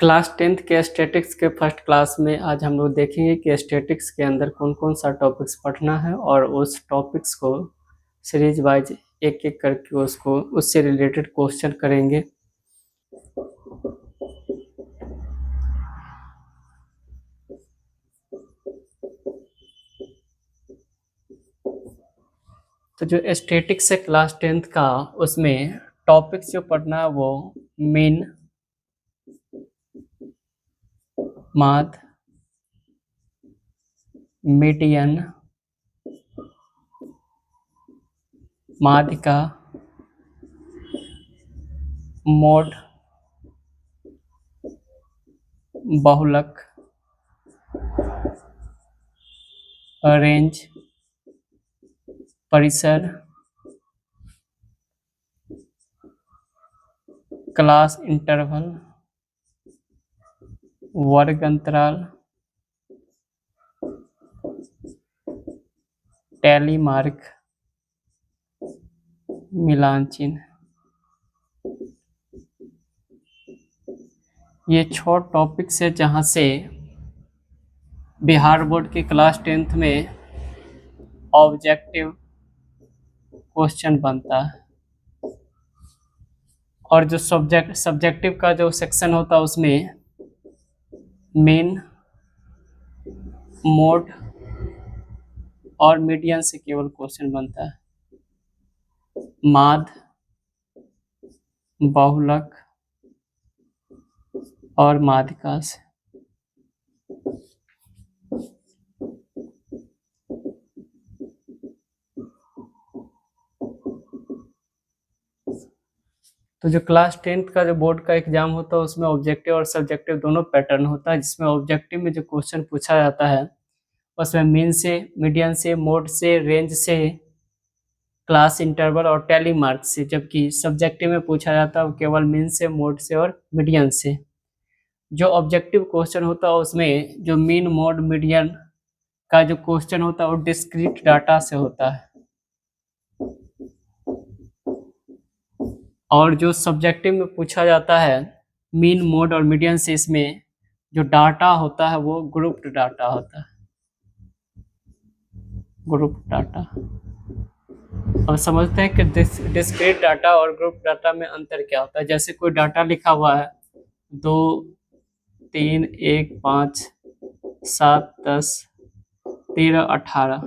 Class 10th के statics के first class में आज हम लोग देखेंगे कि स्टैटिक्स के अंदर कौन कौन सा टॉपिक्स पढ़ना है और उस टॉपिक्स को सीरीज वाइज एक एक करके उसको उससे रिलेटेड क्वेश्चन करेंगे। तो जो स्टैटिक्स है क्लास 10th का, उसमें टॉपिक्स जो पढ़ना है वो मीन, माध्य, मीडियन, माध्यिका, मोड, बहुलक, रेंज, परिसर, क्लास इंटरवल, वर्ग अंतराल, टैली मार्क, मिलान चिन्ह। ये 6 टॉपिक्स है जहाँ से बिहार बोर्ड की क्लास 10th में ऑब्जेक्टिव क्वेश्चन बनता है। और जो सब्जेक्टिव का जो सेक्शन होता है उसमें मेन, मोड और मीडियन से केवल क्वेश्चन बनता है। माध्य, बहुलक और माध्यिका से। तो जो क्लास 10th का जो बोर्ड का एग्जाम होता है उसमें ऑब्जेक्टिव और सब्जेक्टिव दोनों पैटर्न होता है, जिसमें ऑब्जेक्टिव में जो क्वेश्चन पूछा जाता है उसमें मीन से, मीडियन से, मोड से, रेंज से, क्लास इंटरवल और टैली मार्क से, जबकि सब्जेक्टिव में पूछा जाता है केवल मीन से, मोड से और मीडियन से। जो ऑब्जेक्टिव क्वेश्चन होता है उसमें जो मीन, मोड, मीडियन का जो क्वेश्चन होता है वो डिस्क्रीट डाटा से होता है, और जो सब्जेक्टिव में पूछा जाता है मीन, मोड और मीडियन से, इसमें जो डाटा होता है वो ग्रुप्ड डाटा होता है, ग्रुप डाटा। अब समझते हैं कि डिस्क्रीट डाटा और ग्रुप डाटा में अंतर क्या होता है। जैसे कोई डाटा लिखा हुआ है 2, 3, 1, 5, 7, 10, 13, 18,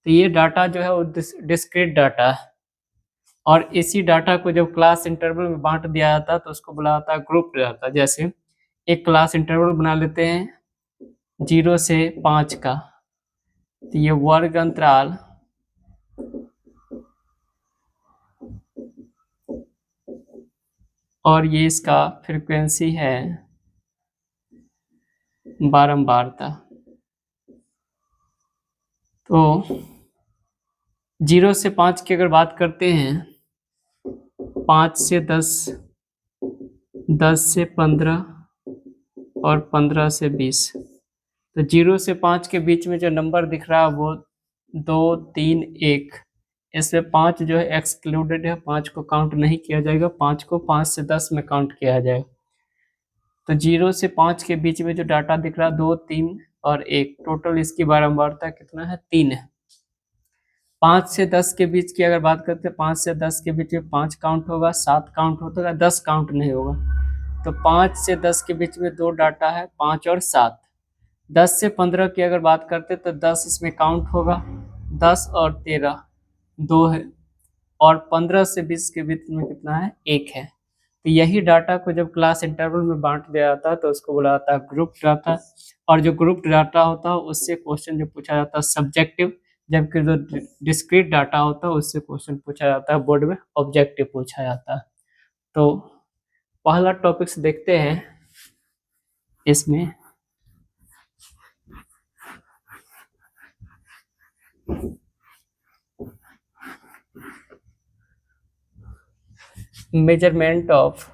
तो ये डाटा जो है वो डिस्क्रीट डाटा है। और इसी डाटा को जब क्लास इंटरवल में बांट दिया जाता है तो उसको बोला जाता है ग्रुप डाटा। जैसे एक क्लास इंटरवल बना लेते हैं 0 से 5 का, तो ये वर्ग अंतराल और ये इसका फ्रीक्वेंसी है बारंबारता। तो 0 से 5 की अगर बात करते हैं, 5 से 10, 10 से 15 और 15 से 20, तो 0 से 5 के बीच में जो नंबर दिख रहा है वो 2, 3, 1, इसमें 5 जो है एक्सक्लूडेड है, 5 को काउंट नहीं किया जाएगा, 5 को 5 से 10 में काउंट किया जाएगा। तो 0 से 5 के बीच में जो डाटा दिख रहा है 2, 3 और 1, टोटल इसकी बारंबारता कितना है? 3 है। 5 से 10 के बीच की अगर बात करते हैं, 5 से 10 के बीच में 5 काउंट होगा, 7 काउंट होगा, 10 काउंट नहीं होगा। तो 5 से 10 के बीच में 2 डाटा है, 5 और 7। 10 से 15 की अगर बात करते तो 10 इसमें काउंट होगा, 10 और 13 2 है, और 15 से 20 के बीच में कितना है? 1 है। तो यही डाटा को जब क्लास इंटरवल में बांट दिया जाता है तो उसको बोला जाता है ग्रुप डाटा। और जो ग्रुप डाटा होता है उससे क्वेश्चन जो पूछा जाता है सब्जेक्टिव, जबकि जो डिस्क्रीट डाटा होता है उससे क्वेश्चन पूछा जाता है बोर्ड में ऑब्जेक्टिव पूछा जाता है। तो पहला टॉपिक्स देखते हैं इसमें। मेजरमेंट ऑफ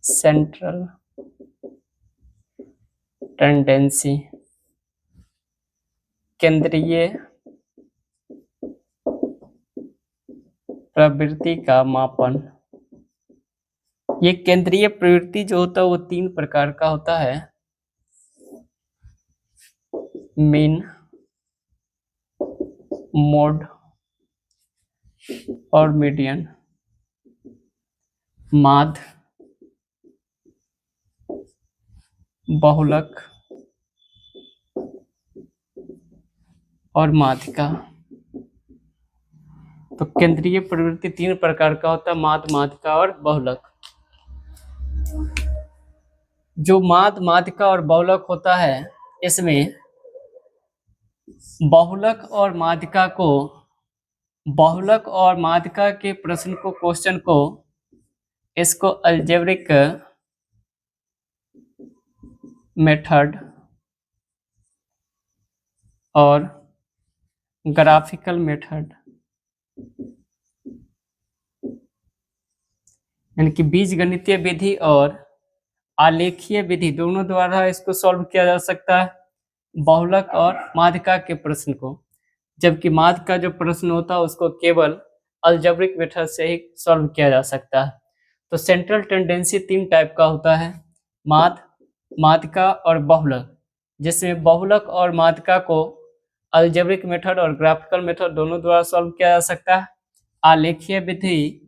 सेंट्रल टेंडेंसी, केंद्रीय प्रवृत्ति का मापन। ये केंद्रीय प्रवृत्ति जो होता है वो 3 प्रकार का होता है, मीन, मोड और मीडियन। माध्य, बहुलक और माध्यिका। तो केंद्रीय प्रवृत्ति 3 प्रकार का होता है, माध्य, माध्यिका और बहुलक। जो माध्य, माध्यिका और बहुलक होता है, इसमें बहुलक और माध्यिका को, बहुलक और माध्यिका के प्रश्न को, क्वेश्चन को, इसको अलजेब्रिक मेथड और ग्राफिकल मेथड, यानी कि बीजगणितीय विधि और आलेखीय विधि दोनों द्वारा इसको सॉल्व किया जा सकता है, बहुलक और माध्यिका के प्रश्न को। जबकि माध्य का जो प्रश्न होता है उसको केवल अलजेब्रिक मेथड से ही सॉल्व किया जा सकता है। तो सेंट्रल टेंडेंसी 3 टाइप का होता है, माध्य, माध्यिका और बहुलक, जिसमें बहुलक और माध्यिका को अलजेब्रिक मेथड और ग्राफिकल मेथड दोनों द्वारा सॉल्व किया जा सकता है। आलेखीय विधि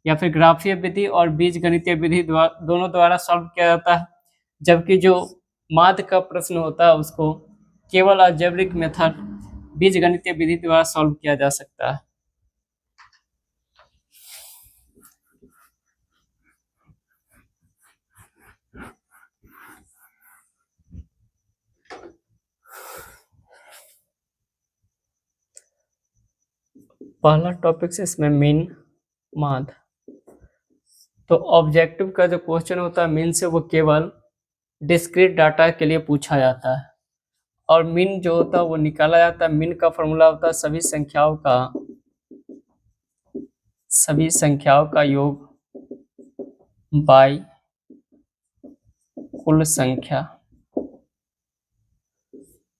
या फिर ग्राफीय विधि और बीजगणितीय विधि दोनों द्वारा सॉल्व किया जाता है। जबकि जो माध्य का प्रश्न होता है उसको केवल अलजेब्रिक मेथड, बीजगणितीय विधि द्वारा सॉल्व किया जा सकता है। पहला टॉपिक से इसमें मीन, माध्य। तो ऑब्जेक्टिव का जो क्वेश्चन होता है मीन से, वो केवल डिस्क्रीट डाटा के लिए पूछा जाता है। और मीन जो होता है वो निकाला जाता है, मीन का फॉर्मूला होता है सभी संख्याओं का योग बाय कुल संख्या।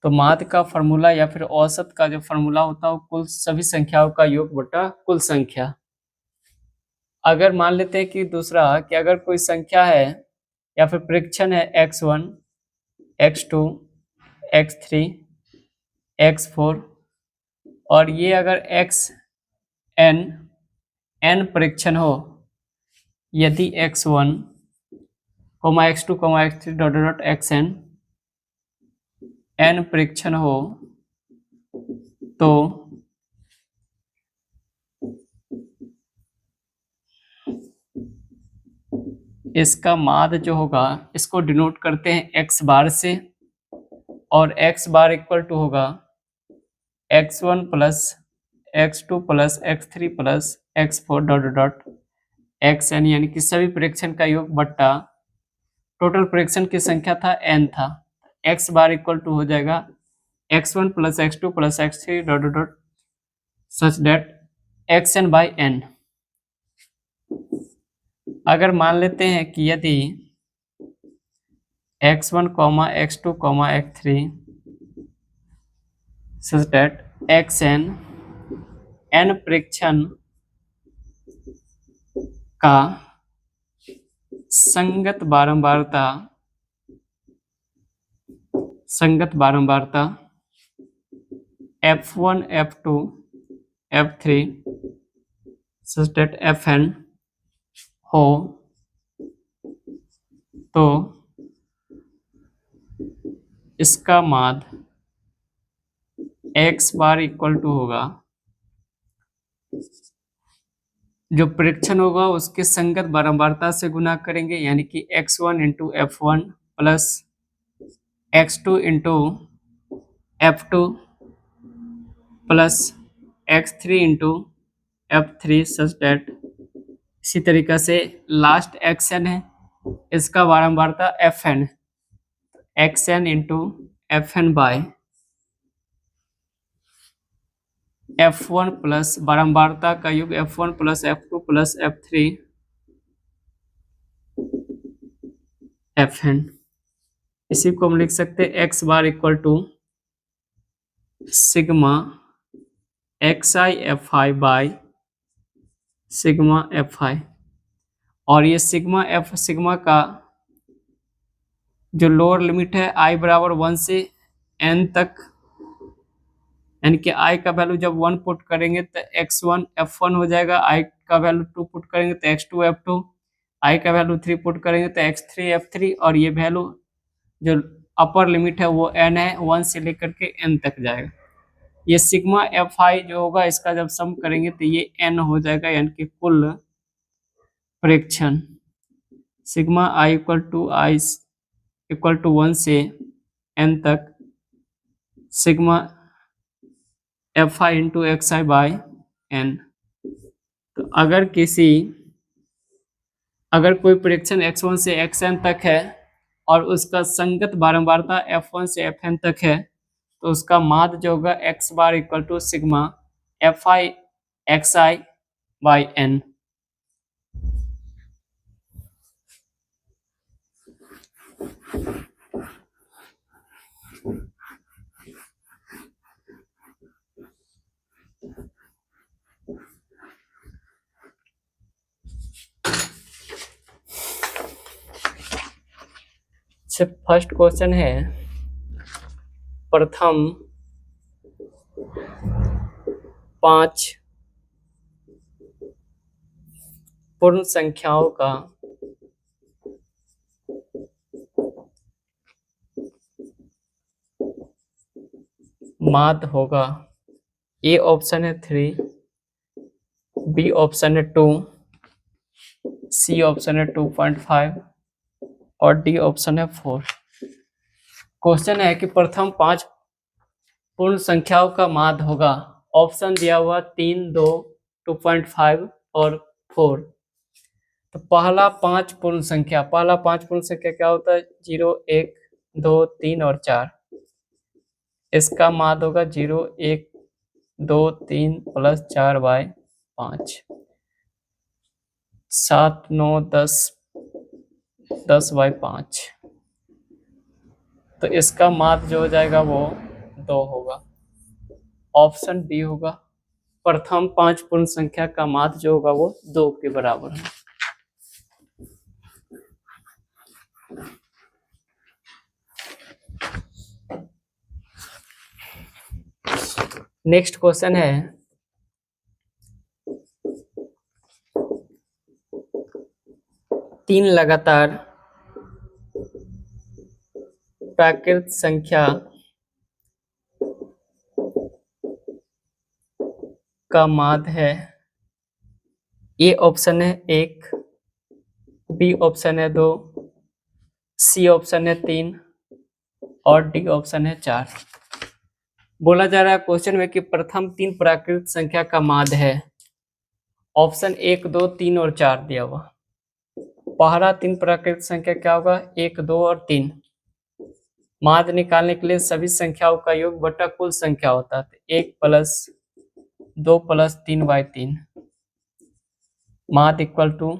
तो माध्य का फॉर्मूला या फिर औसत का जो फॉर्मूला होता है वो कुल सभी संख्याओं का योग बटा कुल संख्या। अगर मान लेते हैं कि दूसरा, कि अगर कोई संख्या है या फिर परीक्षण है x1, x2, x3, x4, और ये अगर n परीक्षण हो, यदि x1, x2, x3 dot dot xn n परीक्षण हो, तो इसका माध्य जो होगा इसको डिनोट करते हैं x बार से, और x बार इक्वल टू होगा x1 plus x2 plus x3 plus x4 dot dot xn, यानी कि सभी परीक्षण का योग बट्टा टोटल परीक्षण की संख्या था n था। x बार इक्वल टू हो जाएगा x1 plus x2 plus x3 dot dot सच डेट xn बाई n। अगर मान लेते हैं कि यदि x1, x2, x3 सच डेट xn n परीक्षण का संगत बारंबारता f1, f2, f3 such date fn हो, तो इसका माध्य x बार इक्वल टू होगा, जो परीक्षण होगा उसके संगत बारंबारता से गुना करेंगे, यानी कि x1 into f1 plus x2 into f2 plus x3 into f3 such that, इसी तरीका से लास्ट xn है, इसका बारंबारता fn, xn into fn by f1 plus बारंबारता का योग f1 plus f2 plus f3 fn। इसी को हम लिख सकते हैं x bar equal to sigma xi fi by sigma F I, और ये सिग्मा का जो लोअर लिमिट है आई बराबर 1 से n तक, यानी कि आई का वैल्यू जब 1 पुट करेंगे तो x1 f1 हो जाएगा, आई का वैल्यू 2 पुट करेंगे तो x2 f2, आई का वैल्यू 3 पुट करेंगे तो x3 f3, और ये वैल्यू जो अपर लिमिट है वो n है, 1 से लेकर के n तक जाएगा। ये सिग्मा एफ आई जो होगा इसका जब सम करेंगे तो ये n हो जाएगा, यानी कि कुल प्रेक्षण सिग्मा आई इक्वल टू 1 से n तक sigma F I into X I by N. तो अगर कोई प्रेक्षण x1 से xn तक है और उसका संगत बारंबारता f1 से fn तक है, तो उसका माध्य जो होगा x bar equal to sigma F I X I by N. First question है, प्रथम 5 पूर्ण संख्याओं का माध्य होगा। ए ऑप्शन है 3, बी ऑप्शन है 2, सी ऑप्शन है 2.5 और डी ऑप्शन है 4। क्वेश्चन है कि प्रथम 5 पूर्ण संख्याओं का माध्य होगा। ऑप्शन दिया हुआ 3, 2, 2.5 और 4। तो पहला 5 पूर्ण संख्या क्या होता है? 0, 1, 2, 3 और 4। इसका माध्य होगा 0, 1, 2, 3 प्लस 4 बाय 5, 7, 9, 10, 10 बाय 5। तो इसका माध्य जो हो जाएगा वो 2 होगा। ऑप्शन बी होगा, प्रथम 5 पूर्ण संख्या का माध्य जो होगा वो 2 के बराबर है। नेक्स्ट क्वेश्चन है, तीन लगातार प्राकृत संख्या का माध्य है। ए ऑप्शन है 1, बी ऑप्शन है 2, सी ऑप्शन है 3 और डी ऑप्शन है 4। बोला जा रहा है क्वेश्चन में कि प्रथम 3 प्राकृत संख्या का माध्य है। ऑप्शन 1, 2, 3 और 4 दिया हुआ। पहला 3 प्राकृत संख्या क्या होगा? 1, 2 और 3। माध्य निकालने के लिए सभी संख्याओं का योग बटा कुल संख्या होता है। 1 प्लस 2 प्लस 3 बाई 3, माध्य इक्वल टू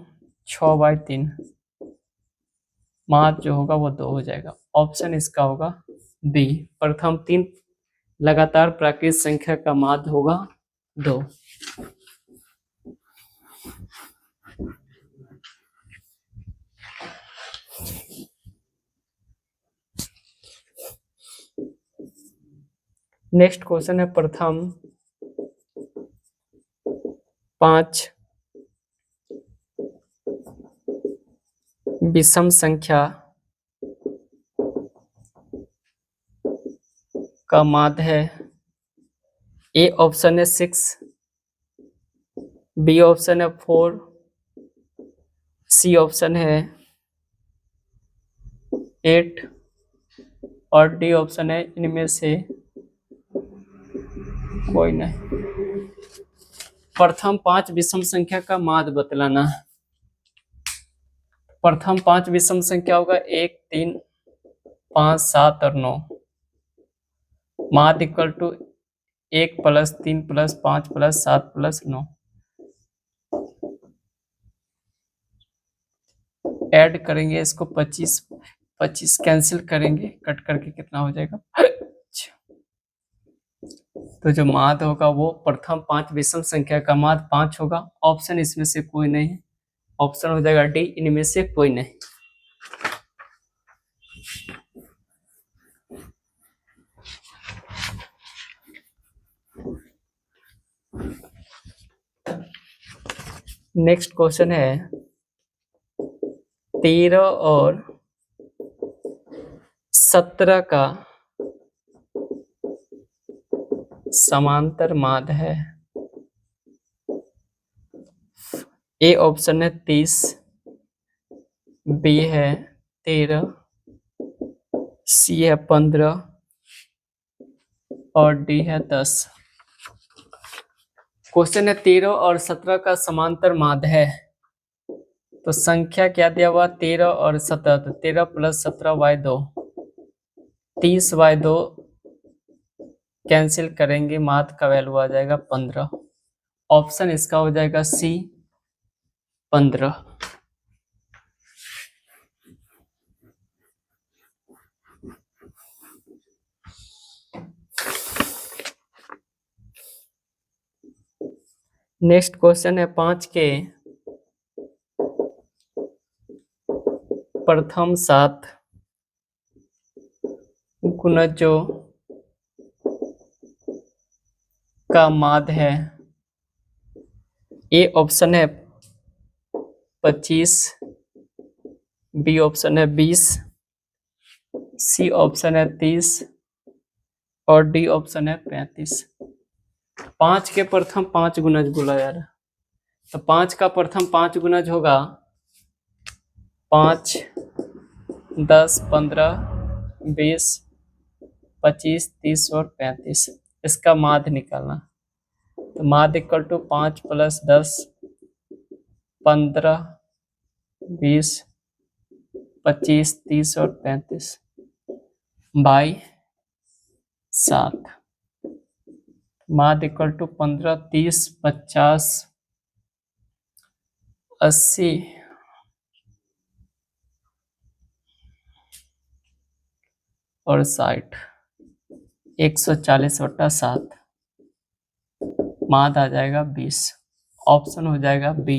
6 बाई 3। माध्य जो होगा वो 2 हो जाएगा। ऑप्शन इसका होगा बी, प्रथम 3 लगातार प्राकृत संख्या का माध्य होगा 2। नेक्स्ट क्वेश्चन है, प्रथम 5 विषम संख्या का माध्य है। ए ऑप्शन है 6, बी ऑप्शन है 4, सी ऑप्शन है 8 और डी ऑप्शन है इनमें से कोई नहीं। प्रथम 5 विषम संख्या का माध्य बतलाना है। प्रथम 5 विषम संख्या होगा 1, 3, 5, 7 और 9। माध्य equal to 1 plus 3 plus 5 plus 7 plus 9। Add करेंगे इसको 25 कैंसिल करेंगे, कट करके कितना हो जाएगा? तो जो माध्य होगा वो प्रथम 5 विषम संख्या का माध्य 5 होगा। ऑप्शन इसमें से कोई नहीं है, ऑप्शन हो जाएगा डी, इनमें से कोई नहीं। नेक्स्ट क्वेश्चन है 13 और 17 का समांतर माध्य है। ए ऑप्शन है 30, बी है 13, सी है 15 और डी है 10। क्वेश्चन है 13 और 17 का समांतर माध्य है, तो संख्या क्या दिया हुआ 13 और 17, तो 13 + 17/2, 30/2 कैंसिल करेंगे, माध्य का वैल्यू आ जाएगा 15। ऑप्शन इसका हो जाएगा सी, 15। नेक्स्ट क्वेश्चन है 5 के प्रथम 7 गुणजों का माध्य है। ए ऑप्शन है 25, बी ऑप्शन है 20, सी ऑप्शन है 30 और डी ऑप्शन है 35। 5 के प्रथम 5 गुणज बोला जा रहा है, तो 5 का प्रथम 5 गुणज होगा 5, 10, 15, 20, 25, 30 और 35। इसका माध्य निकालना, तो माध्य इक्वल टू 5 + 10, 15, 20, 25, 30 और 35 बाई 7। माध्य इक्वल टू 15, 30, 50, 80 और 60, 140/7। माध्य आ जाएगा 20। ऑप्शन हो जाएगा बी।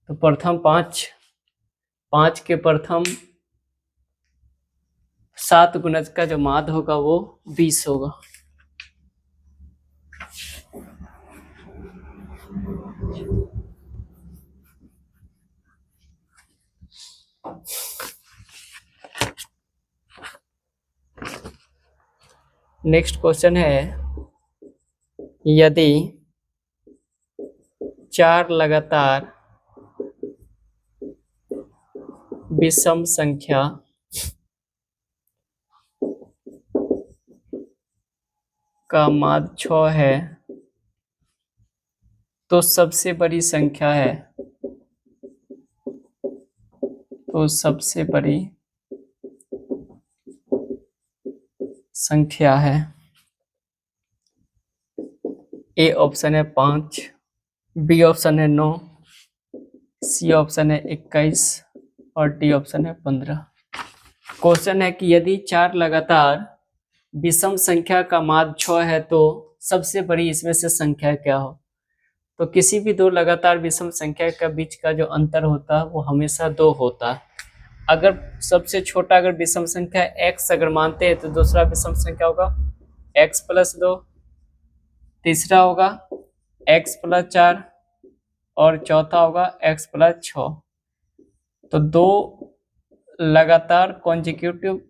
तो प्रथम 5 के प्रथम 7 गुणज का जो माध्य होगा वो 20 होगा। नेक्स्ट क्वेश्चन है यदि 4 लगातार विषम संख्या का माध्य 6 है तो सबसे बड़ी संख्या है, तो सबसे बड़ी संख्या है। ए ऑप्शन है 5, बी ऑप्शन है 9, सी ऑप्शन है 21 और डी ऑप्शन है 15। क्वेश्चन है कि यदि 4 लगातार विषम संख्या का माध्य 6 है तो सबसे बड़ी इसमें से संख्या क्या हो। तो किसी भी 2 लगातार विषम संख्या के बीच का जो अंतर होता है वो हमेशा 2 होता है। अगर सबसे छोटा अगर विषम संख्या x अगर मानते हैं तो दूसरा विषम संख्या होगा x + 2, तीसरा होगा x + 4 और चौथा होगा x + 6। तो 2 लगातार कॉन्जिक्यूटिव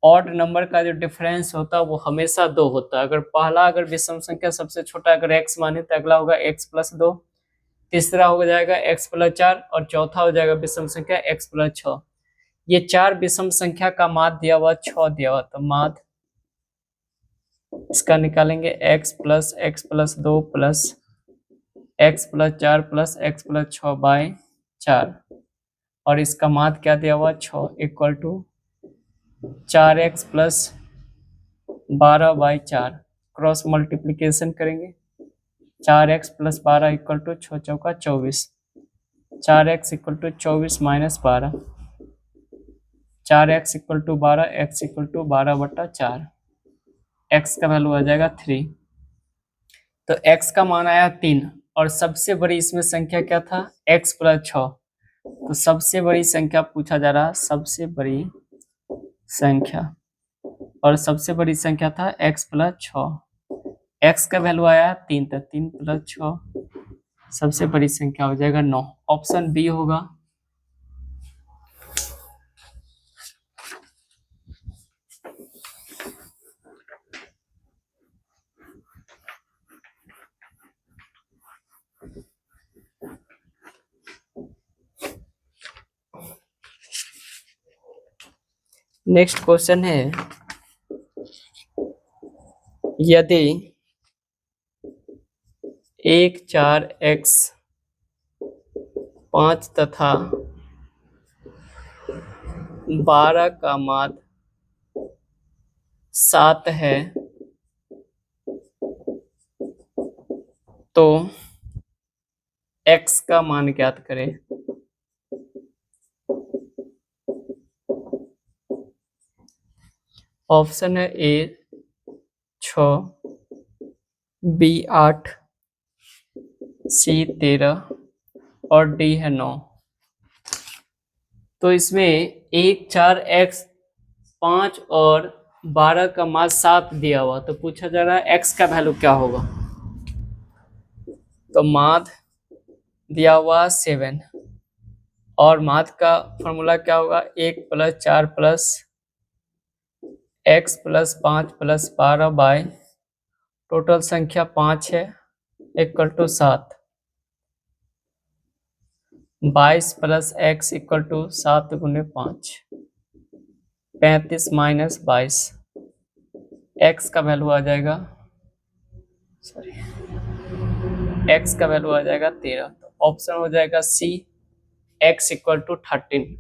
ऑड नंबर का जो डिफरेंस होता है वो हमेशा 2 होता है। अगर पहला अगर विषम संख्या सबसे छोटा अगर x माने तो अगला होगा x + 2, तीसरा हो जाएगा x + 4 और चौथा हो जाएगा विषम संख्या x + 6। ये 4 विषम संख्या का माध्य दिया हुआ 6 दिया हुआ, तो माध्य इसका निकालेंगे x + x + 2 + x + 4 + x + 6/4 और इसका माध्य क्या दिया हुआ 6 = 4x + 12/4। क्रॉस मल्टीप्लिकेशन करेंगे, 4x + 12 = 6 चौका 24, 4x = 24 - 12, 4x = 12, x = 12/4। x का वैल्यू आ जाएगा 3। तो x का मान आया 3 और सबसे बड़ी इसमें संख्या क्या था x प्लस 6। तो सबसे बड़ी संख्या पूछा जा रहा, सबसे बड़ी संख्या, और सबसे बड़ी संख्या था x प्लस 6। x का वैल्यू आया 3, तो 3 प्लस 6 सबसे बड़ी संख्या हो जाएगा 9। ऑप्शन बी होगा। नेक्स्ट क्वेश्चन है, यदि 1, 4, x 5 तथा 12 का माध्य 7 है तो x का मान ज्ञात करें। ऑप्शन है ए 6, बी 8, सी 13 और डी है 9। तो इसमें 1, 4, x 5 और 12 का माध्य 7 दिया हुआ, तो पूछा जा रहा है x का वैल्यू क्या होगा। तो माध्य दिया हुआ 7 और माध्य का फॉर्मूला क्या होगा, 1 plus 4 plus x plus 5 plus 12 by total संख्या 5 है equal to 7। 22 plus x equal to 7 गुने 5, 35 माइनस 22, x का वैल्यू आ जाएगा, सॉरी x का वैल्यू आ जाएगा 13। तो ऑप्शन हो जाएगा C, x equal to 13।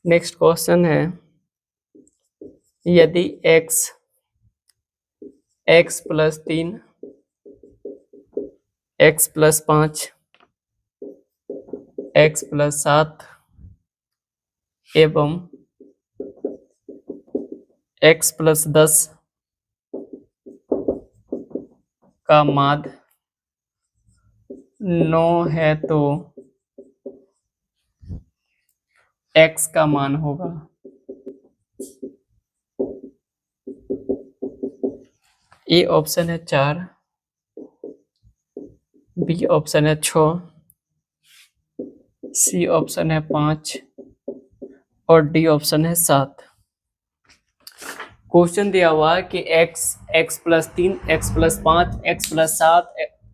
Next question है, यदि x plus 3, x plus 5, x plus 7 एवं x प्लस 10 का माध्य 9 है तो x का मान होगा। ए ऑप्शन है 4, बी ऑप्शन है 6, सी ऑप्शन है 5 और डी ऑप्शन है 7। क्वेश्चन दिया हुआ है कि x plus 3, x plus 5, x plus 7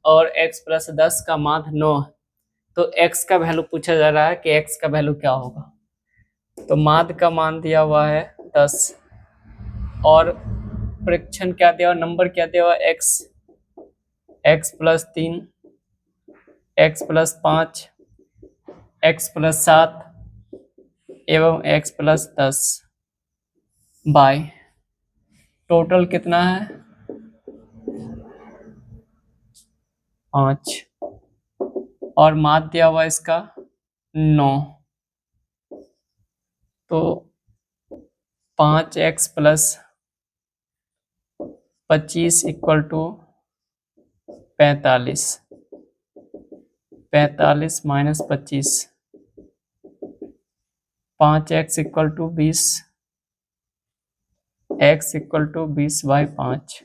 और x प्लस 10 का माध्य 9 है, तो x का वैल्यू पूछा जा रहा है कि x का वैल्यू क्या होगा। तो माध्य का मान दिया हुआ है 10 और परीक्षण क्या दिया हुआ, नंबर क्या दिया हुआ, x plus 3, x plus 5, x plus 7 एवं x प्लस 10 बाय टोटल कितना है 5 और माध्य दिया हुआ इसका 9। तो 5x plus 25 equal to 45, 45 minus 25, 5x equal to 20, x equal to 20 by 5,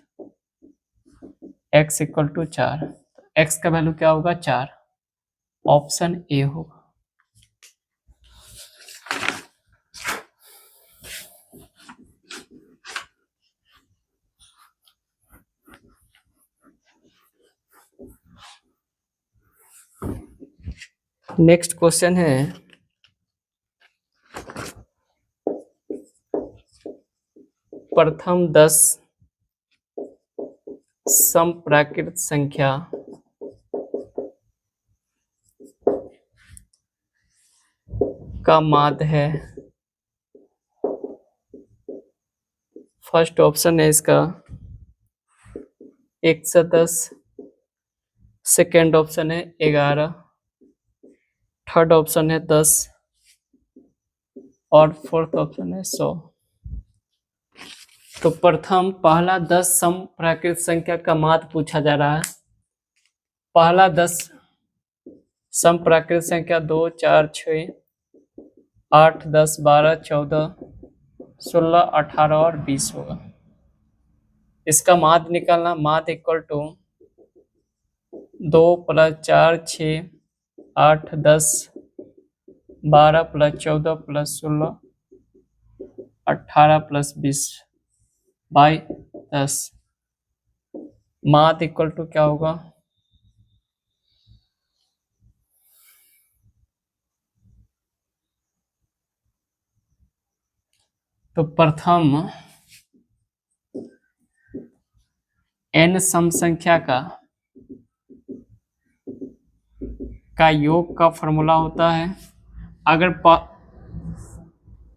x equal to 4। x का वैल्यू क्या होगा 4, ऑप्शन ए होगा। नेक्स्ट क्वेश्चन है, प्रथम 10 समप्राकृत संख्या का माध्य है। फर्स्ट ऑप्शन है इसका 110, सेकेंड ऑप्शन है 11, थर्ड ऑप्शन है 10 और फोर्थ ऑप्शन है 100। तो प्रथम पहला 10 सम प्राकृत संख्या का माध्य पूछा जा रहा है। पहला 10 सम प्राकृत संख्या 2, 4, 6, 8, 10, 12, 14, 16, 18 और 20 होगा। इसका माध्य निकालना, माध्य इक्वल टू 2 + 4, 6, 8, 10, 12 + 14 + 16, 18 + 20 बाई 10। माध्य इक्वल टू क्या होगा? तो प्रथम n सम संख्या का योग का फॉर्मूला होता है। अगर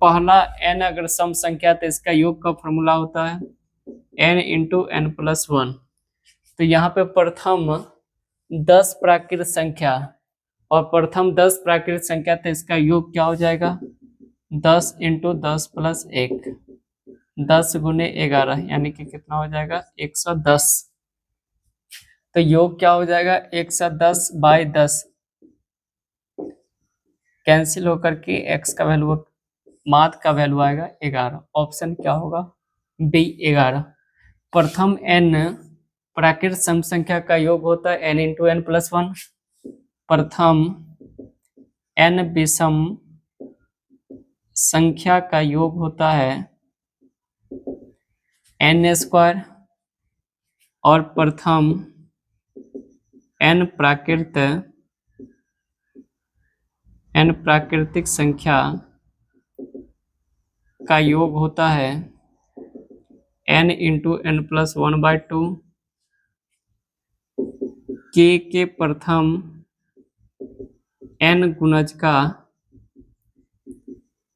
पहला n अगर सम संख्या तो इसका योग का फॉर्मूला होता है n × n+1। तो यहाँ पे प्रथम 10 प्राकृत संख्या और प्रथम 10 प्राकृत संख्या तो इसका योग क्या हो जाएगा? 10 × 10 + 1, 10 × 11 यानी कि कितना हो जाएगा? 110। तो योग क्या हो जाएगा? 110/10 कैंसिल होकर के x का वैल्यू, माध्य का वैल्यू आएगा 11। ऑप्शन क्या होगा? बी 11। प्रथम n प्राकृत सम संख्या का योग होता है n × n+1। प्रथम n विषम संख्या का योग होता है n² और प्रथम n प्राकृतिक संख्या का योग होता है n × n+1/2। के प्रथम n गुणज का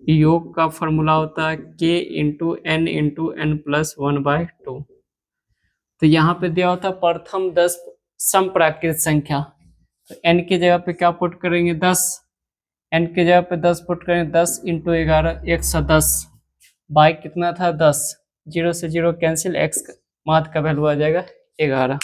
योग का फॉर्मूला होता है k × n × n+1/2। तो यहाँ पे दिया होता है प्रथम 10 सम प्राकृत संख्या, तो n की जगह पे क्या पुट करेंगे? 10। n की जगह पे 10 पुट करेंगे, 10 × 11 110 बाई कितना था? 10। 0 से 0 कैंसिल, x माध्य का वैल्यू आ जाएगा 11।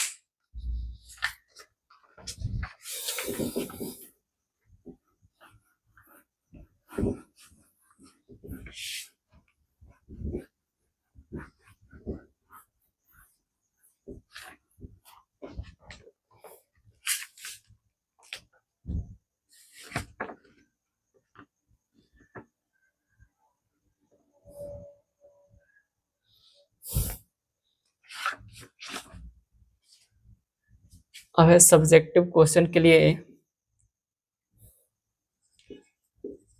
अब है सब्जेक्टिव क्वेश्चन के लिए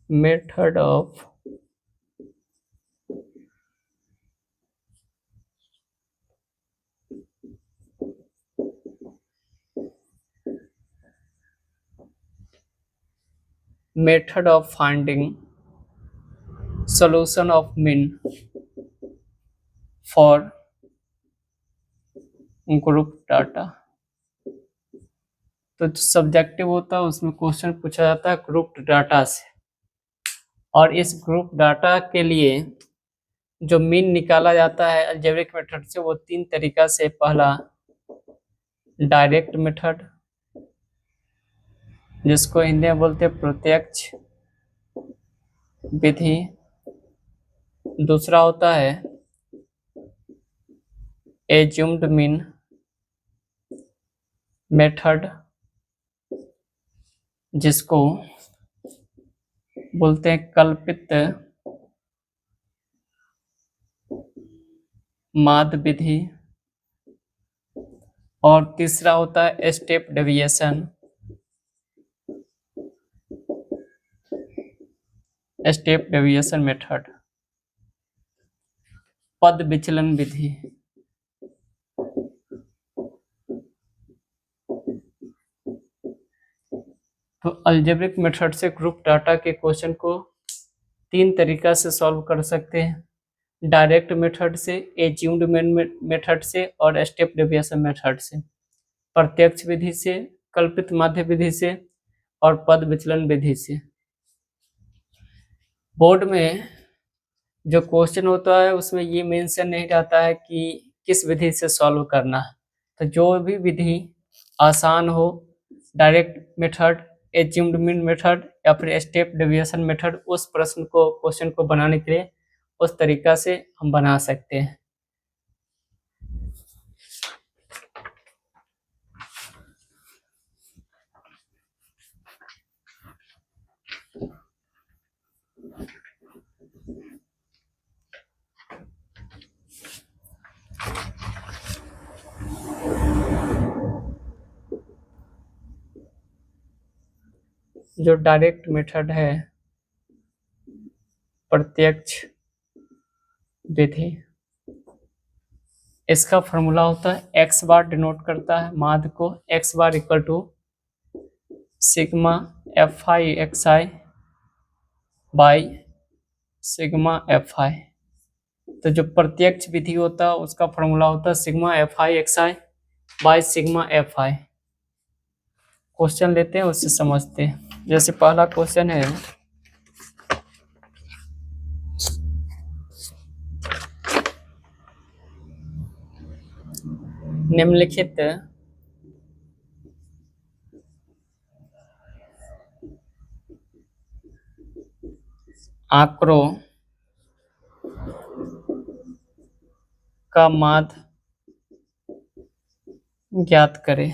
method of finding solution of mean for group data। तो जो सब्जेक्टिव होता है उसमें क्वेश्चन पूछा जाता है ग्रुप डाटा से, और इस ग्रुप डाटा के लिए जो मीन निकाला जाता है अलजेब्रिक मेथड से, वो 3 तरीका से। पहला डायरेक्ट मेथड, जिसको हिंदी में बोलते हैं प्रत्यक्ष विधि। दूसरा होता है एज्यूम्ड मीन मेथड, जिसको बोलते हैं कल्पित माध्य विधि। और तीसरा होता है स्टेप डेविएशन मेथड, पद विचलन विधि। तो अलजेब्रिक मेथड से ग्रुप डाटा के क्वेश्चन को 3 तरीका से सॉल्व कर सकते हैं, डायरेक्ट मेथड से, एज्यूम्ड मेथड से और स्टेप डेविएशन मेथड से। प्रत्यक्ष विधि से कल्पित माध्य विधि से और पद विचलन विधि से। बोर्ड में जो क्वेश्चन होता है उसमें ये मेंशन नहीं रहता है कि किस विधि से सॉल्व करना है। तो जो भी विधि आसान हो, direct method, assumed mean method या फिर स्टेप डेविएशन मेथड, उस क्वेश्चन को बनाने के लिए उस तरीका से हम बना सकते हैं। जो डायरेक्ट मेथड है, प्रत्यक्ष विधि, इसका फॉर्मूला होता है x बार डिनोट करता है माध्य को, x bar equal to sigma F I X I by sigma F I. तो जो प्रत्यक्ष विधि होता है उसका फॉर्मूला होता है sigma F I X I by sigma F I. Question लेते हैं उससे समझते हैं। जैसे पहला क्वेश्चन है, निम्नलिखित आंकड़ों का माध्य ज्ञात करें।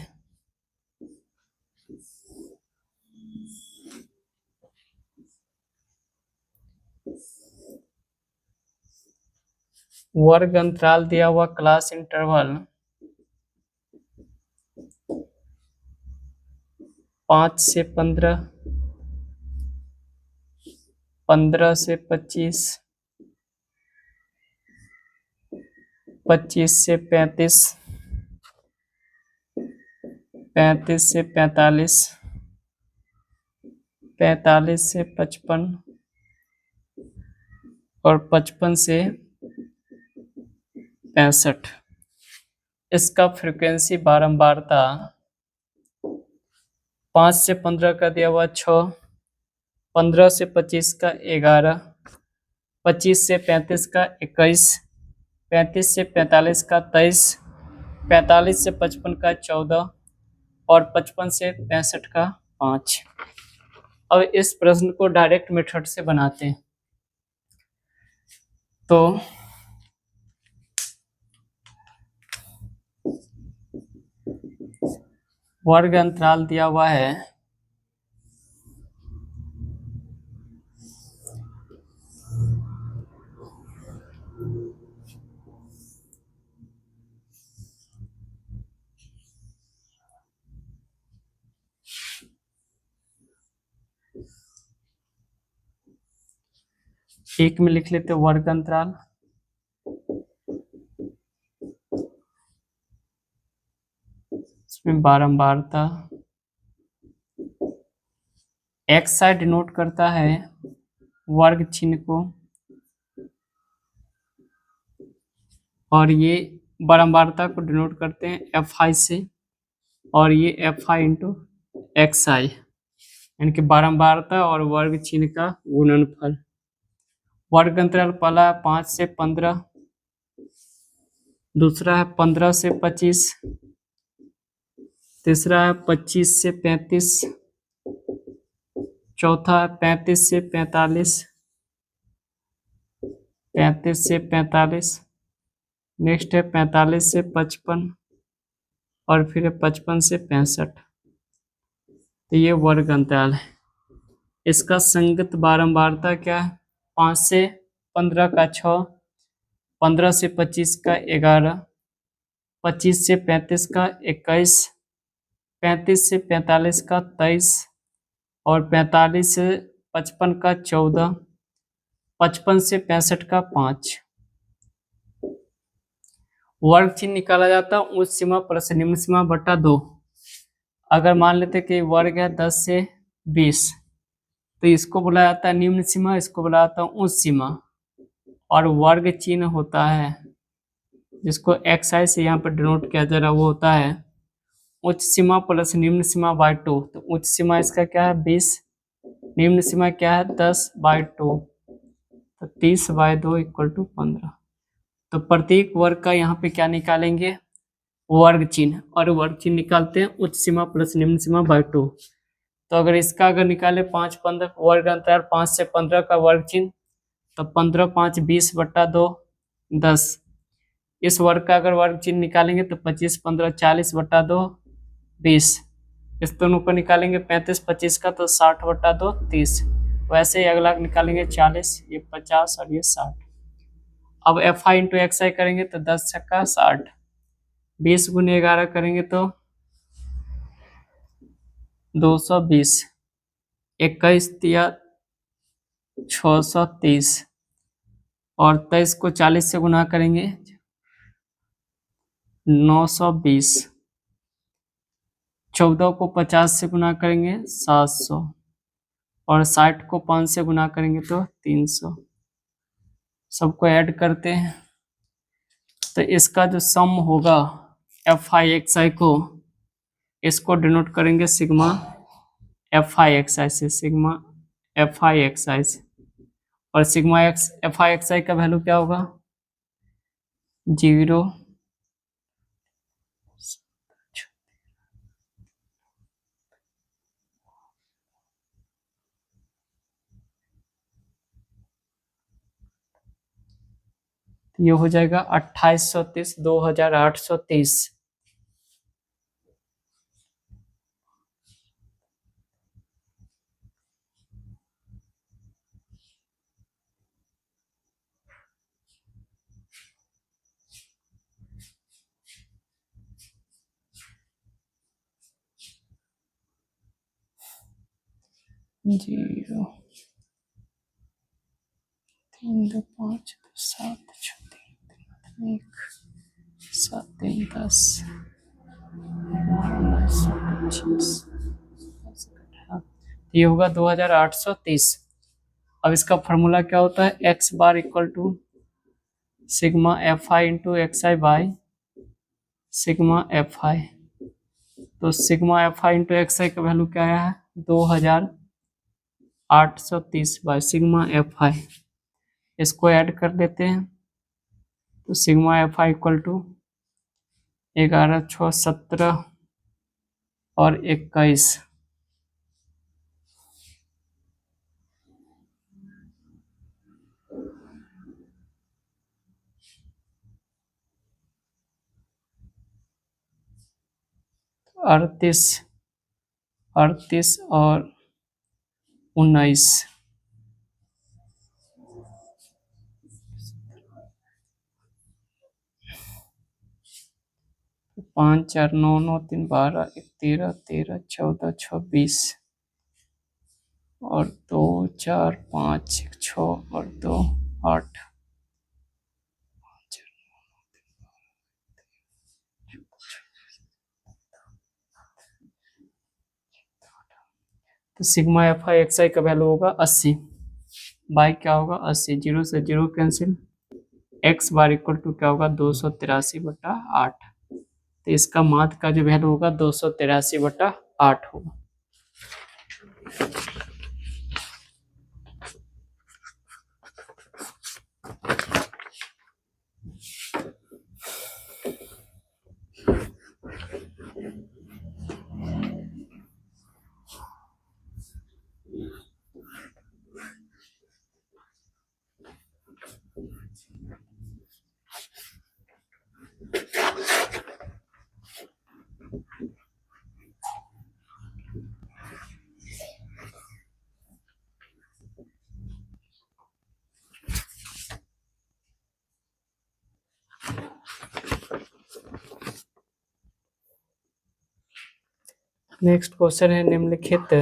वर्ग अंतराल दिया हुआ क्लास इंटरवल 5 से 15, 15 से 25, 25 से 35, 35 से 45, 45 से 55 और 55 से 65। इसका फ्रीक्वेंसी बारंबारता 5 से 15 का दिया हुआ 6, 15 से 25 का 11, 25 से 35 का 21, 35 से 45 का 23, 45 से 55 का 14 और 55 से 65 का 5। अब इस प्रश्न को डायरेक्ट मेथड से बनाते हैं। तो वर्ग अंतराल दिया हुआ है एक में लिख लेते वर्ग अंतराल, इसमें बारंबारता, एक्स आई डिनोट करता है वर्ग चिन्ह को, और ये बारंबारता को डिनोट करते हैं एफ आई से, और ये एफ आई इंटू एक्स आई, यानी कि बारंबारता और वर्ग चिन्ह का गुणनफल। वर्ग अंतराल पहला है 5 से 15, दूसरा है 15 से 25, तीसरा है 25 से 35, चौथा है 35 से 45, 35 से 45, नेक्स्ट है 45 से 55 और फिर है 55 से 65। तो ये वर्ग अंतराल है। इसका संगत बारंबारता क्या है? 5 से 15 का 6, 15 से 25 का 11, 25 से 35 का 21, 35 से 45 का 23 और 45 से 55 का 14, 55 से 65 का 5। वर्ग चिन्ह निकाला जाता है उच्च सीमा प्लस निम्न सीमा बटा 2। अगर मान लेते कि वर्ग है 10 से 20, तो इसको बोला जाता है निम्न सीमा, इसको बोला जाता है उच्च सीमा। और वर्ग चिन्ह होता है जिसको एक्स आई से यहाँ पर डिनोट किया जा रहा है, वो होता है उच्च सीमा प्लस निम्न सीमा बाय 2, तो उच्च सीमा इसका क्या है 20, निम्न सीमा क्या है 10/2, तो 30/2 = 15। तो प्रत्येक वर्ग का यहाँ पे क्या निकालेंगे, वर्ग चिन्ह, और वर्ग चिन्ह निकालते हैं उच्च सीमा प्लस निम्न सीमा बाय 2। तो अगर इसका अगर निकाले 5-15 वर्ग अंतराल 5 से 15 का वर्ग चिन्ह, तो 15×5 20/2 10। इस वर्ग का अगर वर्ग चिन्ह निकालेंगे तो 25×15 40/2 20। इस दोनों को निकालेंगे 35×25 का, तो 60/2 30। वैसे ही अगला निकालेंगे 40, ये 50 और ये 60। अब FI इंटू XI करेंगे तो 10 छक्का 60, 20 × 11 करेंगे तो 220, 21 तिया 630, और 23 को 40 से गुना करेंगे 920, 14 को 50 से गुना करेंगे 700, और 60 को 5 से गुना करेंगे तो 300। सबको ऐड करते हैं तो इसका जो सम होगा FI XI को, इसको डिनोट करेंगे सिग्मा FI XI से, सिग्मा FI XI से, और सिग्मा FI XI का वैल्यू क्या होगा 0। ये हो जाएगा 2830 2830। जीरो 3 2 5 7 6 3 1 7 3 10 ये होगा 2830। अब इसका फॉर्मूला क्या होता है, x bar equal to sigma FI into XI by sigma FI। तो सिग्मा FI इंटू XI का वैल्यू क्या है 2830 बाई सिग्मा FI। इसको ऐड कर देते हैं तो सिग्मा FI इक्वल टू 11 6 17 और 21, अड़तीस और 19। 5 4 9 9 3 12 1 13 13 14 26 और 2 4 5 1 6 और 2 8। तो सिग्मा FI XI का वैल्यू होगा 80 बाई क्या होगा 80, 0 से 0 cancel, x bar equal to क्या होगा 283/8। तो इसका माध्य का जो वैल्यू होगा 283/8 होगा। नेक्स्ट क्वेश्चन है निम्नलिखित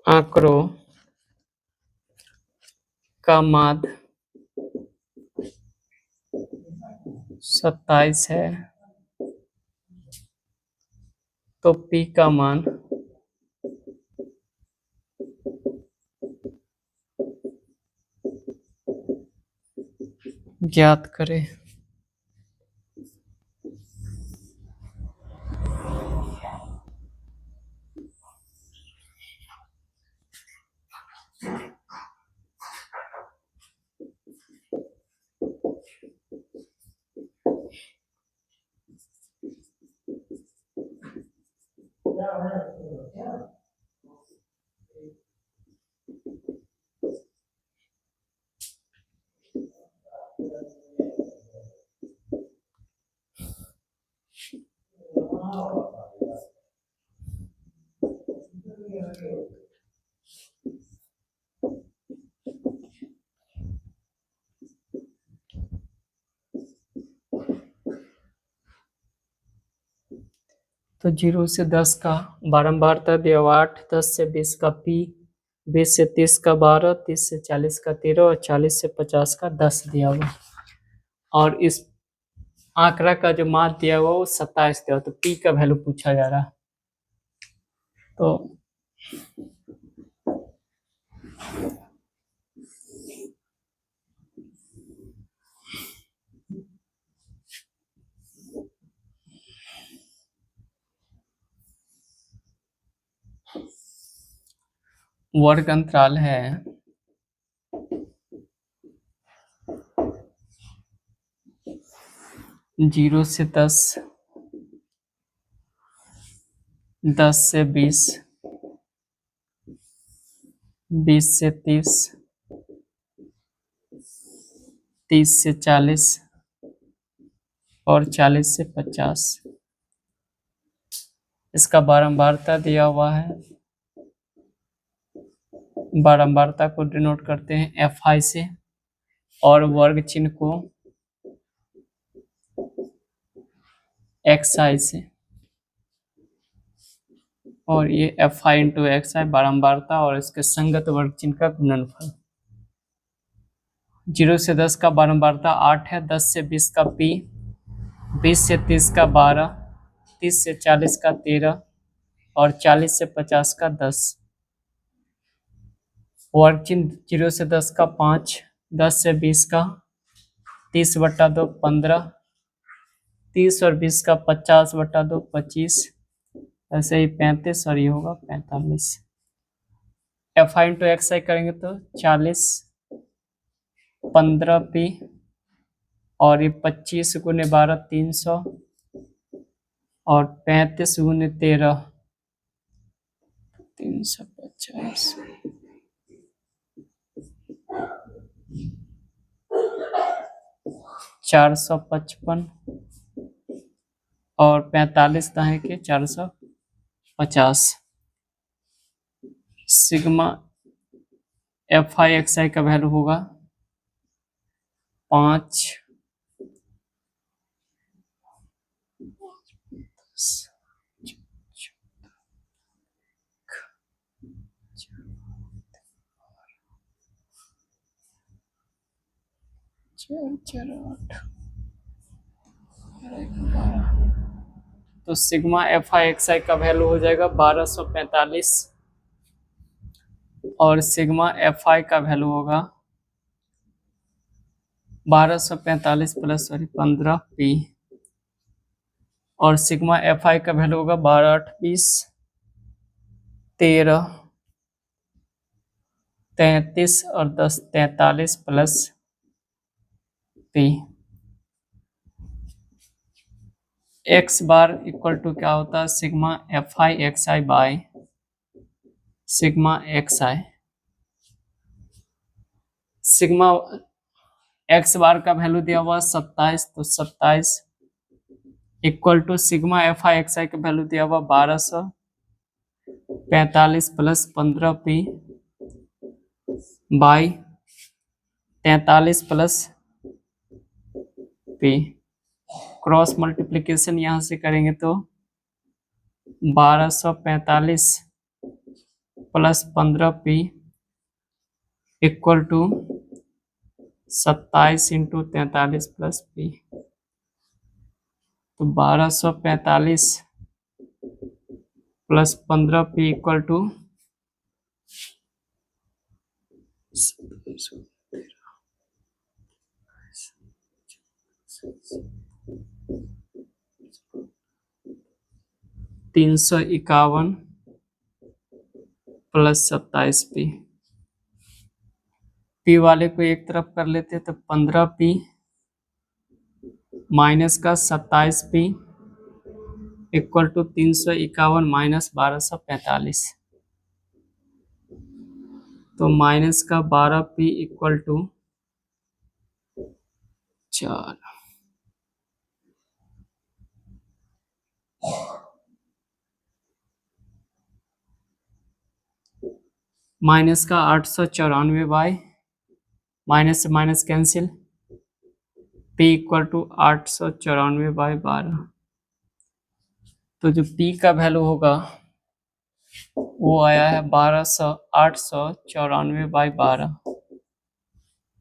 आंकड़ों का माध्य 27 है तो P का मान ज्ञात करें। तो 0 से 10 का बारंबारता दिया हुआ 8, 10 से 20 का पी, 20 से 30 का 12, 30 से 40 का 13 और 40 से 50 का 10 दिया हुआ। और इस आंकड़ा का जो मान दिया हुआ वो 27 दिया हुआ, तो पी का वैल्यू पूछा जा रहा है। तो वर्ग अंतराल है 0 से 10, 10 से 20, 20 से 30, 30 से 40 और 40 से 50। इसका बारंबारता दिया हुआ है, बारंबारता को डिनोट करते हैं एफ आई से और वर्ग चिन्ह को एक्स आई से, और ये एफ आई इंटू एक्स आई बारंबारता और इसके संगत वर्ग चिन्ह का गुणनफल। 0 से 10 का बारंबारता 8 है, 10 से 20 का पी, 20 से 30 का 12, 30 से 40 का 13 और 40 से 50 का 10। वर्ग चिन्ह 0 से 10 का 5, 10 से 20 का 30/2 15, 30 और 20 का 50/2 25, ऐसे ही 35 और ये होगा 45। एफ आई इंटू एक्स आई करेंगे तो 40 15 पी और ये 25 गुने 12 300 और 35 गुने 13 350, 455 और 45 दाएं के 450। Sigma F I X I का वैल्यू होगा 5, 4, 8। तो sigma F I X I का वैल्यू हो जाएगा 1245 और सिग्मा एफ आई का वैल्यू होगा 1245 प्लस 15 पी और सिग्मा एफ आई का वैल्यू होगा 12 8 20 13 33 और 10 43 plus P. X bar equal to क्या होता है sigma F I X I by sigma X I. Sigma X bar का वैल्यू दिया हुआ 27, तो 27 equal to sigma F I X I का वैल्यू दिया हुआ 1245 plus 15 P by 43 plus P. Cross multiplication यहाँ से करेंगे तो 1245 plus 15 P equal to 27 into 43 plus P. तो 1245 plus 15 P equal to 351 plus 27p। P वाले को एक तरफ कर लेते तो 15p माइनस का 27p इक्वल टू 351 माइनस 1245। तो माइनस का 12p इक्वल टू 4। माइनस का 894 बाई माइनस से minus cancel, p equal to 894 by 12। तो जो p का वैल्यू होगा वो आया है 894 बाई 12।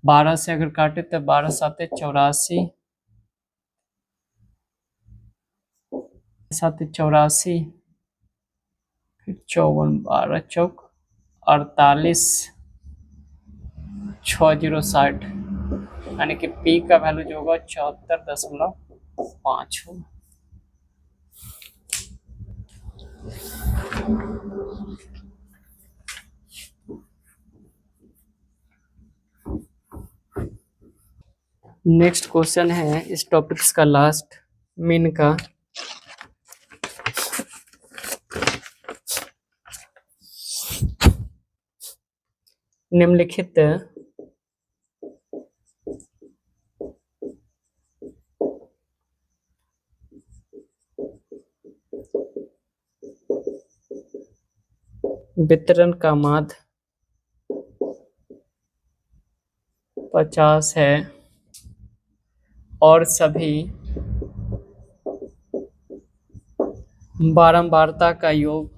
12 से अगर काटे तो 12 साते 84, 84, फिर 54, 12 चौक 48, 6060, यानी कि p का वैल्यू जो होगा 74.5 होगा। नेक्स्ट क्वेश्चन है इस टॉपिक्स का लास्ट मीन का। निम्नलिखित वितरण का माध्य 50 है और सभी बारंबारता का योग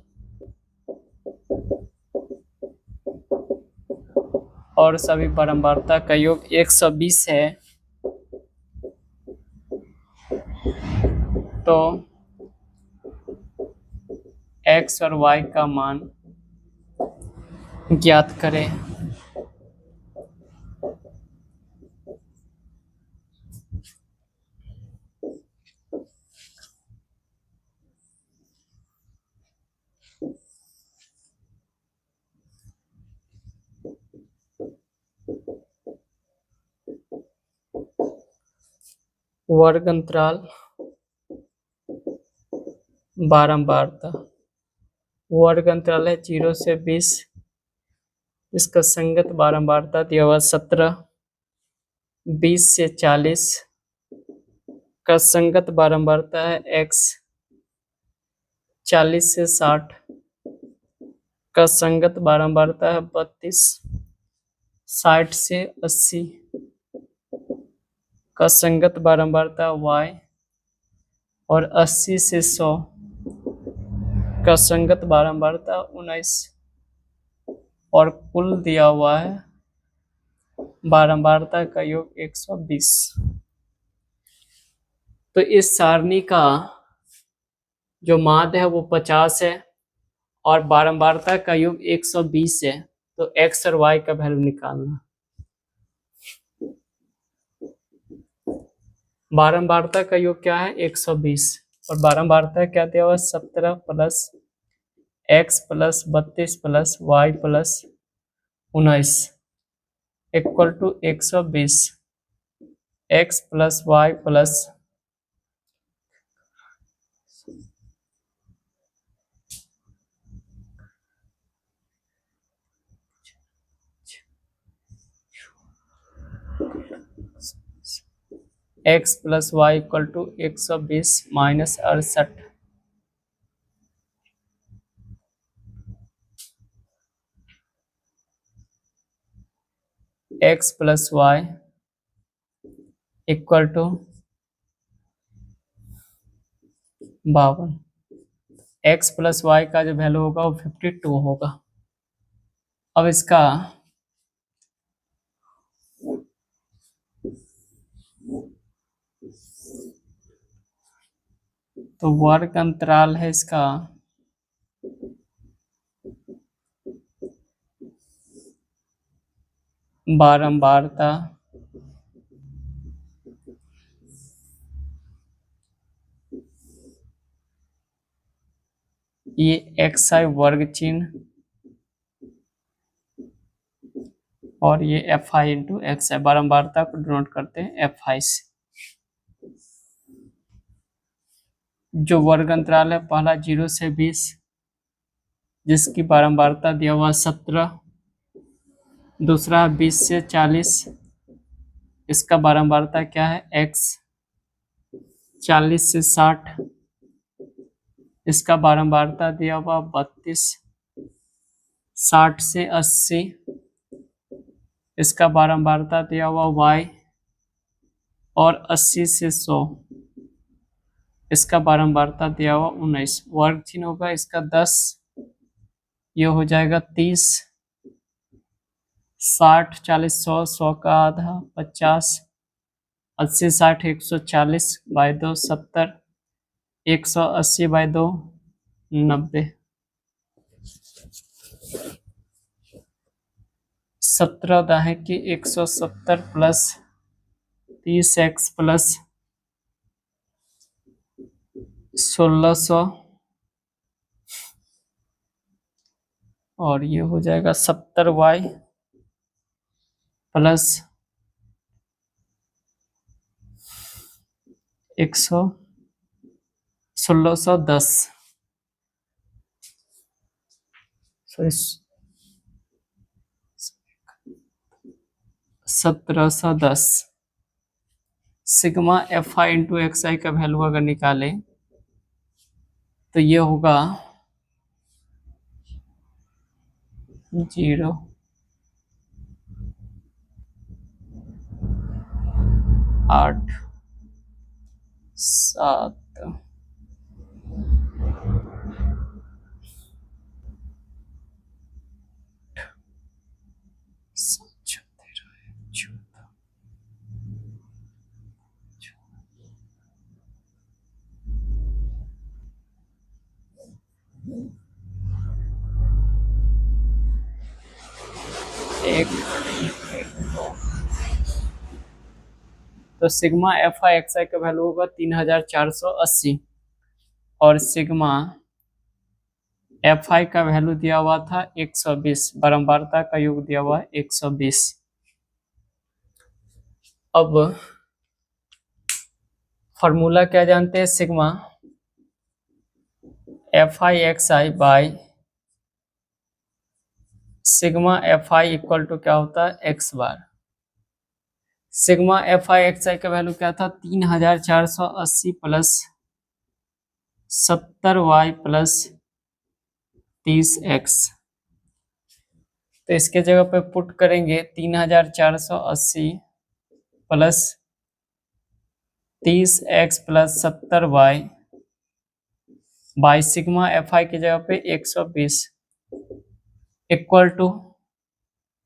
और सभी बारंबारता का योग 120 है, तो x और y का मान ज्ञात करें। वर्ग अंतराल बारंबारता, वर्ग अंतराल है 0 से 20, इसका संगत बारंबारता दिया हुआ 17, 20 से 40 का संगत बारंबारता है x, 40 से 60 का संगत बारंबारता है 32, 60 से 80 का संगत बारंबारता y और 80 से 100 का संगत बारंबारता 19 और कुल दिया हुआ है बारंबारता का योग 120। तो इस सारणी का जो माध्य है वो 50 है और बारंबारता का योग 120 है, तो x और y का वैल्यू निकालना। बारंबारता का योग क्या है 120 और बारंबारता क्या दिया हुआ 17 plus x plus 32 plus y plus 19 equal to 120, x plus y plus x plus Y equal to 120 minus 68, x plus Y equal to 52। x plus Y का जो वैल्यू होगा वो 52 होगा। अब इसका तो वर्ग अंतराल है इसका बारंबारता ये एक्स आई वर्ग चिन्ह और ये एफ आई इंटू एक्स आई, बारंबारता को डिनोट करते हैं एफ आई से। जो वर्ग अंतराल है पहला 0 से 20, जिसकी बारंबारता दिया हुआ 17, दूसरा 20 से 40, इसका बारंबारता क्या है x, 40 से 60, इसका बारंबारता दिया हुआ 32, 60 से 80, इसका बारंबारता दिया हुआ y, और 80 से 100, इसका बारंबारता दिया हुआ 19। वर्ग चिन्ह होगा इसका 10, ये हो जाएगा 30, 60, 40, 100, 100 का आधा 50, 80, 60, 140 बाय 2 70, 180 बाय 2 90, 17 दाहे की 170 प्लस 30x प्लस 1600, और ये हो जाएगा 70y plus 1610, sorry 1710। Sigma F I into X I का वैल्यू अगर निकालें तो ये होगा 0, 8, 7, 1। तो sigma F I X I का वैल्यू होगा 3480, और सिग्मा एफ आई का वैल्यू दिया हुआ था 120, बारंबारता का योग दिया हुआ है 120। अब फॉर्मूला क्या जानते हैं, sigma F I X I by sigma F I equal to क्या होता है, X bar. Sigma F I X I का वैल्यू क्या था, 3480 प्लस 70y प्लस 30x। तो इसके जगह पे पुट करेंगे 3480 plus 30x plus 70y by sigma F आई की जगह पे 120 इक्वल टू,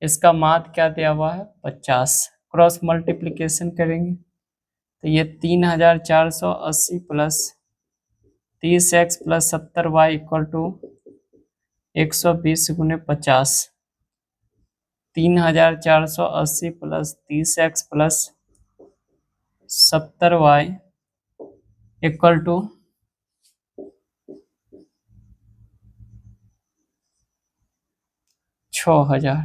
इसका माध्य क्या दिया हुआ है 50, क्रॉस मल्टीप्लीकेशन करेंगे तो ये 3480 plus 30x plus 70y equal to 120 गुने 50, 3480 plus 30x plus 70y equal to 6000,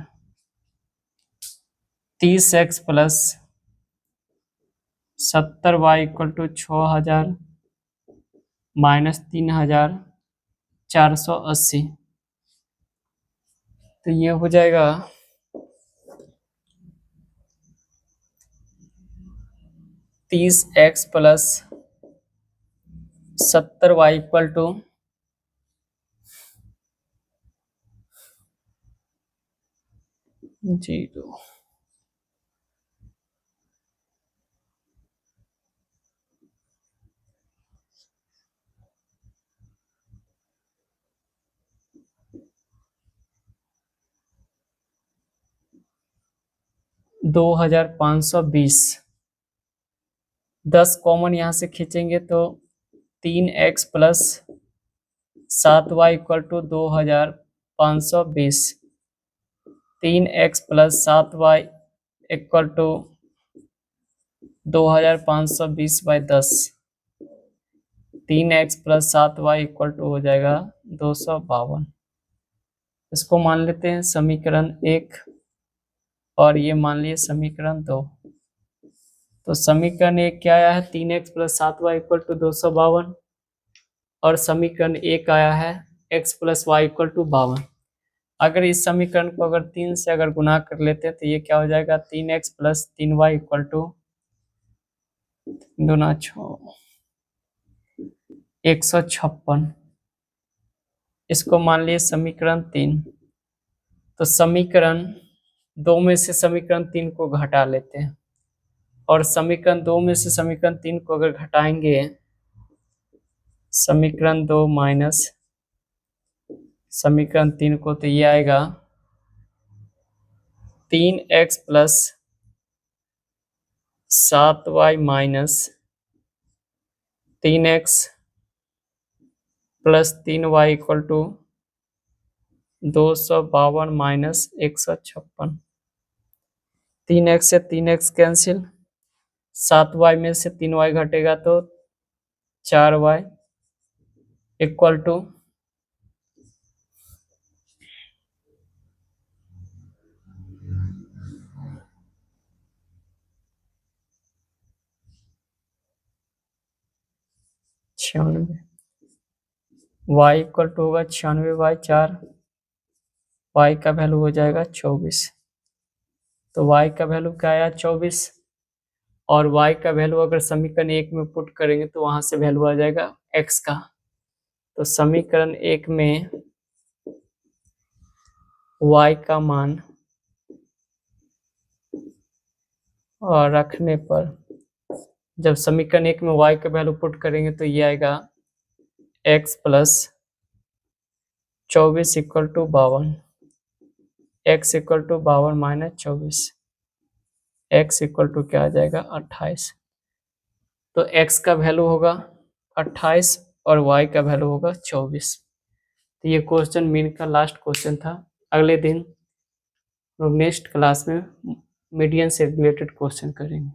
30x plus 70y equal to 6000 minus 3480, तो ये हो जाएगा 30x plus 70y equal to 0। 2520, 10 common यहाँ से खींचेंगे तो 3x plus 7y equal to 2520, 3x plus 7y equal to 2520 by 10, 3x plus 7y equal to हो जाएगा 252। इसको मान लेते हैं समीकरण 1 और ये मान लिए समीकरण 2। तो समीकरण 1 क्या आया है, 3x + 7y = 252 और समीकरण 1 आया है x + y = 52। अगर इस समीकरण को अगर 3 से अगर गुना कर लेते हैं तो ये क्या हो जाएगा, 3x + 3y = 2 6 156। इसको मान लिए समीकरण 3। तो समीकरण 2 में से समीकरण 3 को घटा लेते हैं और समीकरण 2 में से समीकरण 3 को अगर घटाएंगे, समीकरण 2 माइनस समीकरण 3 को, तो ये आएगा 3x + 7y - 3x + 3y = 252 - 156। 3x से 3x कैंसिल, 7y में से 3y घटेगा तो 4y = 96। y = होगा 96/4, y का वैल्यू हो जाएगा 24। तो y का वैल्यू क्या आया, 24। और y का वैल्यू अगर समीकरण 1 में पुट करेंगे तो वहां से वैल्यू आ जाएगा x का। तो समीकरण 1 में y का मान और रखने पर, जब समीकरण 1 में y का वैल्यू पुट करेंगे तो ये आएगा x + 24 = 52, x = 52 - 24, x = क्या आ जाएगा, 28। तो x का वैल्यू होगा 28 और y का वैल्यू होगा 24। तो ये क्वेश्चन मीन का लास्ट क्वेश्चन था। अगले दिन नेक्स्ट क्लास में मीडियन से रिलेटेड क्वेश्चन करेंगे।